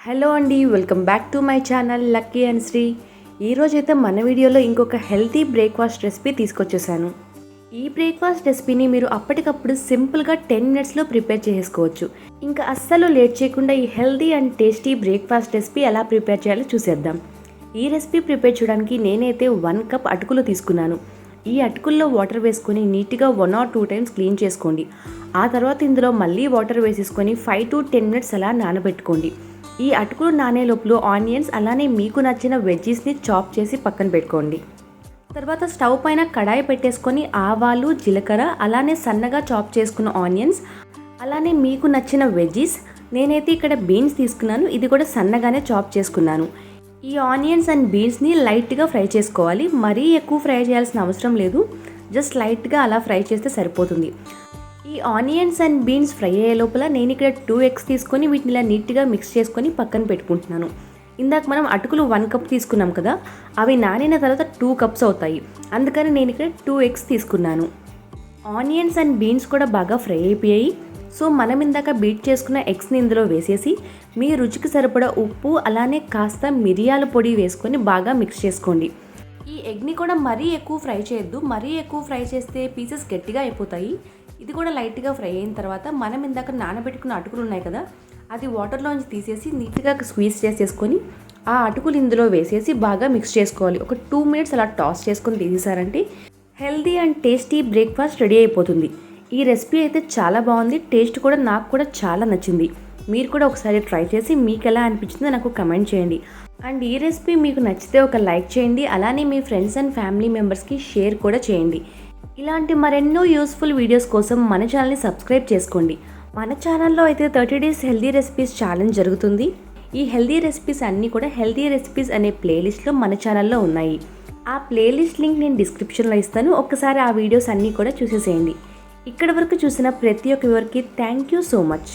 Hello అండి, welcome back to my channel Lucky and Sri. ఈరోజైతే మన వీడియోలో ఇంకొక హెల్తీ బ్రేక్ఫాస్ట్ రెసిపీ తీసుకొచ్చేసాను. ఈ బ్రేక్ఫాస్ట్ రెసిపీని మీరు అప్పటికప్పుడు సింపుల్గా 10 మినిట్స్లో ప్రిపేర్ చేసుకోవచ్చు. ఇంకా అస్సలు లేట్ చేయకుండా ఈ healthy and tasty breakfast recipe ఎలా ప్రిపేర్ చేయాలో చూసేద్దాం. ఈ రెసిపీ ప్రిపేర్ చేయడానికి నేనైతే 1 కప్ అటుకులు తీసుకున్నాను. ఈ అటుకుల్లో వాటర్ వేసుకొని నీట్గా 1 or 2 టైమ్స్ క్లీన్ చేసుకోండి. ఆ తర్వాత ఇందులో మళ్ళీ వాటర్ వేసేసుకొని 5 to 10 మినిట్స్ అలా నానబెట్టుకోండి. ఈ అటుకులు నానే లోపల ఆనియన్స్ అలానే మీకు నచ్చిన వెజ్జీస్ని చాప్ చేసి పక్కన పెట్టుకోండి. తర్వాత స్టవ్ పైన కడాయి పెట్టేసుకొని ఆవాలు, జీలకర్ర, అలానే సన్నగా చాప్ చేసుకున్న ఆనియన్స్, అలానే మీకు నచ్చిన వెజ్జీస్, నేనైతే ఇక్కడ బీన్స్ తీసుకున్నాను, ఇది కూడా సన్నగానే చాప్ చేసుకున్నాను. ఈ ఆనియన్స్ అండ్ బీన్స్ని లైట్గా ఫ్రై చేసుకోవాలి. మరీ ఎక్కువ ఫ్రై చేయాల్సిన అవసరం లేదు, జస్ట్ లైట్గా అలా ఫ్రై చేస్తే సరిపోతుంది. ఈ ఆనియన్స్ అండ్ బీన్స్ ఫ్రై అయ్యే లోపల నేను ఇక్కడ 2 eggs తీసుకొని వీటిని ఇలా నీట్గా మిక్స్ చేసుకొని పక్కన పెట్టుకుంటున్నాను. ఇందాక మనం అటుకులు 1 కప్ తీసుకున్నాం కదా, అవి నానిన తర్వాత 2 cups అవుతాయి. అందుకని నేను ఇక్కడ 2 eggs తీసుకున్నాను. ఆనియన్స్ అండ్ బీన్స్ కూడా బాగా ఫ్రై అయిపోయాయి. సో మనం ఇందాక బీట్ చేసుకున్న ఎగ్స్ని ఇందులో వేసేసి మీ రుచికి సరిపడా ఉప్పు అలానే కాస్త మిరియాల పొడి వేసుకొని బాగా మిక్స్ చేసుకోండి. ఈ ఎగ్ని కూడా మరీ ఎక్కువ ఫ్రై చేయొద్దు, మరీ ఎక్కువ ఫ్రై చేస్తే పీసెస్ గట్టిగా అయిపోతాయి. ఇది కూడా లైట్గా ఫ్రై అయిన తర్వాత మనం ఇందాక నానబెట్టుకున్న అటుకులు ఉన్నాయి కదా, అది వాటర్లోంచి తీసేసి నీట్గా స్క్వీజ్ చేసేసుకొని ఆ అటుకులు ఇందులో వేసేసి బాగా మిక్స్ చేసుకోవాలి. ఒక 2 minutes అలా టాస్ చేసుకొని తీసేసారంటే healthy and tasty breakfast ready అయిపోతుంది. ఈ రెసిపీ అయితే చాలా బాగుంది, టేస్ట్ కూడా నాకు కూడా చాలా నచ్చింది. మీరు కూడా ఒకసారి ట్రై చేసి మీకు ఎలా అనిపించిందో నాకు కమెంట్ చేయండి. అండ్ ఈ రెసిపీ మీకు నచ్చితే ఒక లైక్ చేయండి, అలానే మీ ఫ్రెండ్స్ అండ్ ఫ్యామిలీ మెంబర్స్కి షేర్ కూడా చేయండి. ఇలాంటి మరెన్నో యూస్ఫుల్ వీడియోస్ కోసం మన ఛానల్ని సబ్స్క్రైబ్ చేసుకోండి. మన ఛానల్లో అయితే 30 days హెల్దీ రెసిపీస్ ఛాలెంజ్ జరుగుతుంది. ఈ హెల్దీ రెసిపీస్ అన్నీ కూడా హెల్దీ రెసిపీస్ అనే ప్లేలిస్ట్లో మన ఛానల్లో ఉన్నాయి. ఆ ప్లేలిస్ట్ లింక్ నేను డిస్క్రిప్షన్లో ఇస్తాను, ఒక్కసారి ఆ వీడియోస్ అన్నీ కూడా చూసేసేయండి. ఇక్కడ వరకు చూసిన ప్రతి ఒక్కరికి థ్యాంక్ యూ సో మచ్.